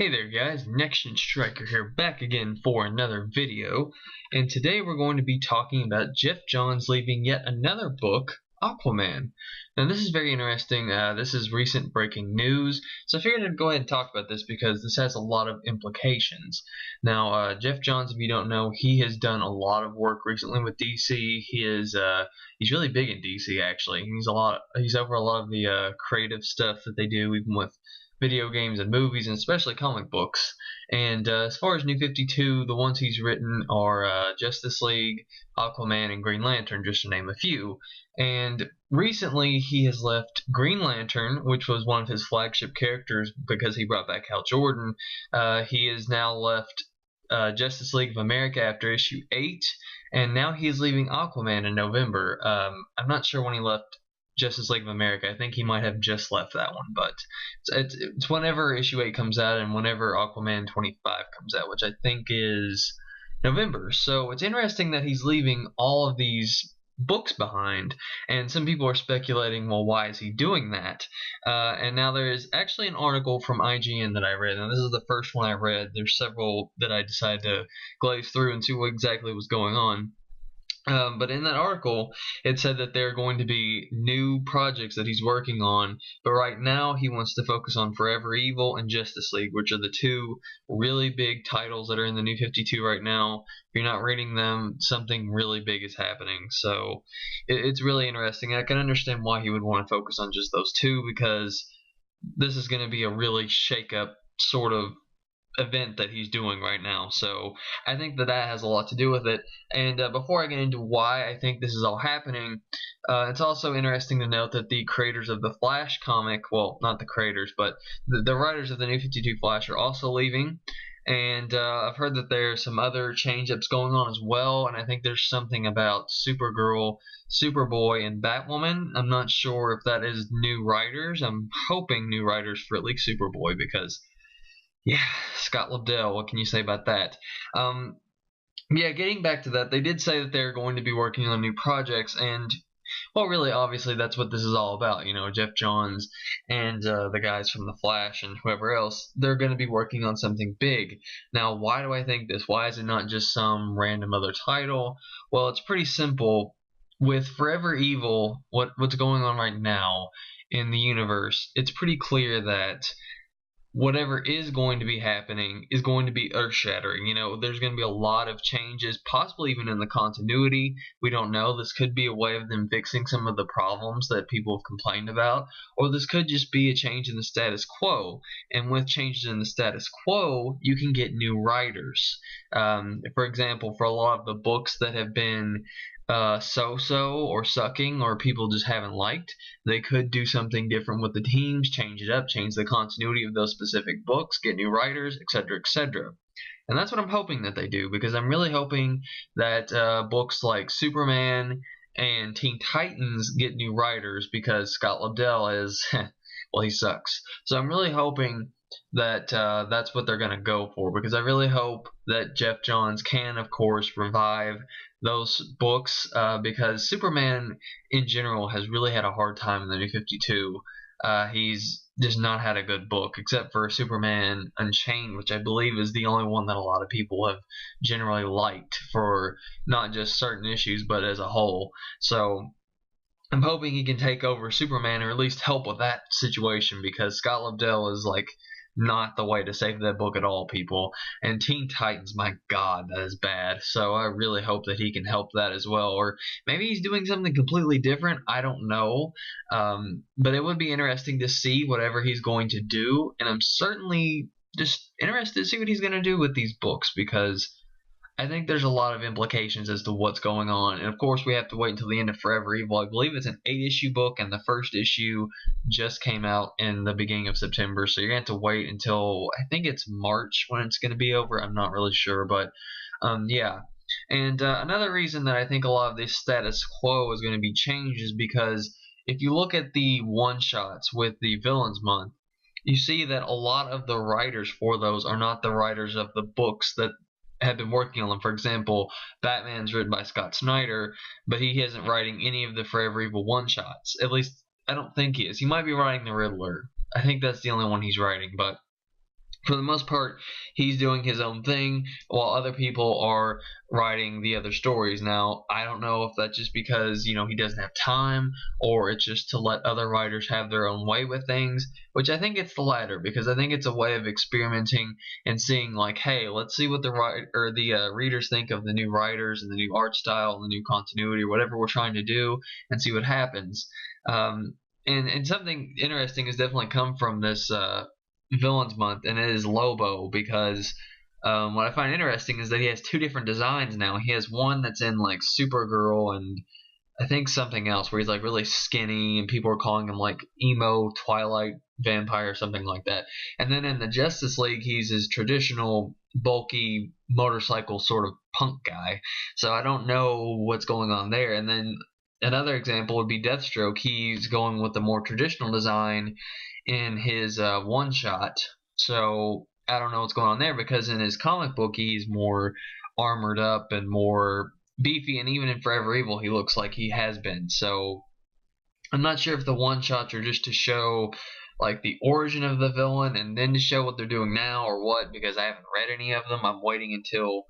Hey there guys, Next-Gen Striker here, back again for another video, and today we're going to be talking about Geoff Johns leaving yet another book, Aquaman. Now this is very interesting. This is recent breaking news, so I figured I'd go ahead and talk about this because this has a lot of implications. Now Geoff Johns, if you don't know, he has done a lot of work recently with DC. He's really big in DC actually. He's over a lot of the creative stuff that they do, even with video games and movies, and especially comic books. And as far as New 52, the ones he's written are Justice League, Aquaman, and Green Lantern, just to name a few. And recently he has left Green Lantern, which was one of his flagship characters because he brought back Hal Jordan. He has now left Justice League of America after issue 8, and now he is leaving Aquaman in November. I'm not sure when he left Justice League of America. I think he might have just left that one, but it's whenever issue 8 comes out and whenever Aquaman 25 comes out, which I think is November. So it's interesting that he's leaving all of these books behind, and some people are speculating, well, why is he doing that? And now there is actually an article from IGN that I read, and this is the first one I read. There's several that I decided to glaze through and see what exactly was going on. But in that article, it said that there are going to be new projects that he's working on, but right now he wants to focus on Forever Evil and Justice League, which are the two really big titles that are in the New 52 right now. If you're not reading them, something really big is happening. So it's really interesting. I can understand why he would want to focus on just those two, because this is going to be a really shake-up sort of event that he's doing right now. So I think that has a lot to do with it. And before I get into why I think this is all happening, it's also interesting to note that the creators of the Flash comic, well, not the creators, but the writers of the New 52 Flash are also leaving. And I've heard that there's some other change-ups going on as well, and I think there's something about Supergirl, Superboy, and Batwoman. I'm not sure if that is new writers. I'm hoping new writers for at least Superboy, because yeah, Scott Lobdell, what can you say about that? Yeah, getting back to that, they did say that they're going to be working on new projects, and, well, really, obviously, that's what this is all about. You know, Geoff Johns and the guys from The Flash and whoever else, they're going to be working on something big. Now, why do I think this? Why is it not just some random other title? Well, it's pretty simple. With Forever Evil, what's going on right now in the universe, it's pretty clear that whatever is going to be happening is going to be earth-shattering. You know, there's going to be a lot of changes, possibly even in the continuity. We don't know. This could be a way of them fixing some of the problems that people have complained about, or this could just be a change in the status quo. And with changes in the status quo, you can get new writers. For example, for a lot of the books that have been so-so or sucking, or people just haven't liked, they could do something different with the teams, change it up, change the continuity of those specific books, get new writers, etc., etc. And that's what I'm hoping that they do, because I'm really hoping that books like Superman and Teen Titans get new writers, because Scott Lobdell is, well, he sucks. So I'm really hoping that that's what they're going to go for, because I really hope that Geoff Johns can, of course, revive those books, because Superman in general has really had a hard time in the New 52. He's just not had a good book, except for Superman Unchained, which I believe is the only one that a lot of people have generally liked, for not just certain issues but as a whole. So I'm hoping he can take over Superman, or at least help with that situation, because Scott Lobdell is like not the way to save that book at all, people. And Teen Titans, my god, that is bad. So I really hope that he can help that as well. Or maybe he's doing something completely different. I don't know. But it would be interesting to see whatever he's going to do. And I'm certainly just interested to see what he's going to do with these books, because I think there's a lot of implications as to what's going on. And of course, we have to wait until the end of Forever Evil. I believe it's an 8-issue book, and the first issue just came out in the beginning of September. So you're going to have to wait until, I think it's March when it's going to be over. I'm not really sure, but yeah. And another reason that I think a lot of this status quo is going to be changed is because if you look at the one-shots with the Villains Month, you see that a lot of the writers for those are not the writers of the books that have been working on them. For example, Batman's written by Scott Snyder, but he isn't writing any of the Forever Evil one-shots. At least, I don't think he is. He might be writing the Riddler. I think that's the only one he's writing, but for the most part, he's doing his own thing while other people are writing the other stories. Now, I don't know if that's just because, he doesn't have time, or it's just to let other writers have their own way with things, which I think it's the latter, because I think it's a way of experimenting and seeing, like, hey, let's see what the readers think of the new writers and the new art style and the new continuity or whatever we're trying to do, and see what happens. And something interesting has definitely come from this Villains Month, and it is Lobo, because what I find interesting is that he has two different designs now. He has one that's in like Supergirl and I think something else, where he's like really skinny and people are calling him like emo Twilight vampire or something like that. And then in the Justice League, he's his traditional bulky motorcycle sort of punk guy. So I don't know what's going on there. And then another example would be Deathstroke. He's going with the more traditional design in his one shot. So I don't know what's going on there, because in his comic book he's more armored up and more beefy, and even in Forever Evil he looks like he has been. So I'm not sure if the one shots are just to show like the origin of the villain and then to show what they're doing now, or what, because I haven't read any of them. I'm waiting until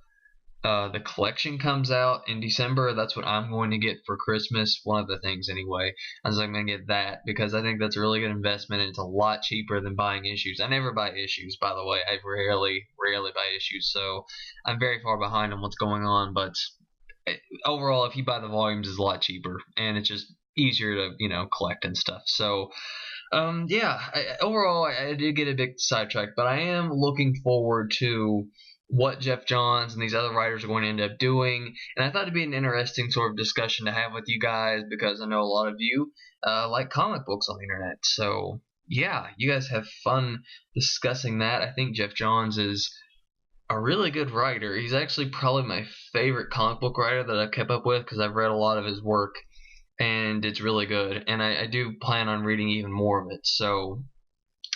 the collection comes out in December. That's what I'm going to get for Christmas. One of the things, anyway. I'm going to get that because I think that's a really good investment, and it's a lot cheaper than buying issues. I never buy issues, by the way. I rarely buy issues, so I'm very far behind on what's going on. But overall, if you buy the volumes, it's a lot cheaper, and it's just easier to collect and stuff. So yeah, overall, I did get a bit sidetracked, but I am looking forward to what Geoff Johns and these other writers are going to end up doing. And I thought it'd be an interesting sort of discussion to have with you guys, because I know a lot of you like comic books on the internet. So yeah, you guys have fun discussing that. I think Geoff Johns is a really good writer. He's actually probably my favorite comic book writer that I've kept up with, because I've read a lot of his work, and it's really good. And I do plan on reading even more of it. So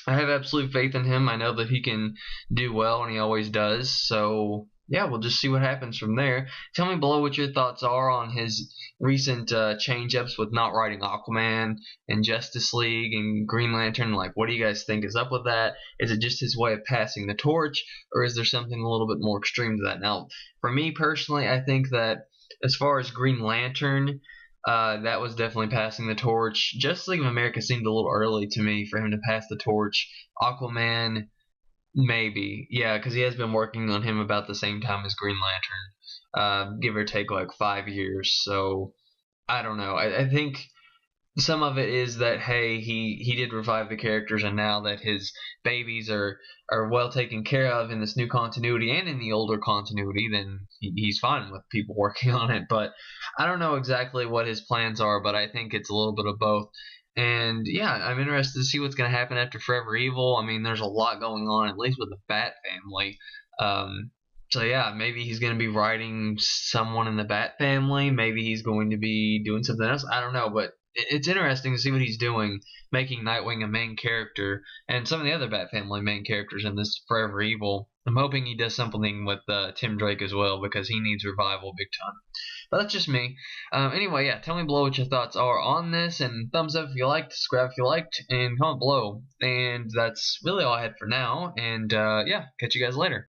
I have absolute faith in him. I know that he can do well, and he always does. So yeah, we'll just see what happens from there. Tell me below what your thoughts are on his recent change-ups with not writing Aquaman and Justice League and Green Lantern. Like, what do you guys think is up with that? Is it just his way of passing the torch, or is there something a little bit more extreme to that? Now, for me personally, I think that as far as Green Lantern, that was definitely passing the torch. Justice League of America seemed a little early to me for him to pass the torch. Aquaman, maybe. Yeah, because he has been working on him about the same time as Green Lantern. Give or take like 5 years. So, I don't know. I think some of it is that, hey, he did revive the characters, and now that his babies are well taken care of in this new continuity and in the older continuity, then he's fine with people working on it. But I don't know exactly what his plans are, but I think it's a little bit of both. And yeah, I'm interested to see what's going to happen after Forever Evil. I mean, there's a lot going on, at least with the Bat family. So yeah, maybe he's going to be writing someone in the Bat family. Maybe he's going to be doing something else. I don't know, but it's interesting to see what he's doing, making Nightwing a main character, and some of the other Bat family main characters in this Forever Evil. I'm hoping he does something with Tim Drake as well, because he needs revival big time. But that's just me. Anyway, yeah, tell me below what your thoughts are on this, and thumbs up if you liked, subscribe if you liked, and comment below. And that's really all I had for now, and yeah, catch you guys later.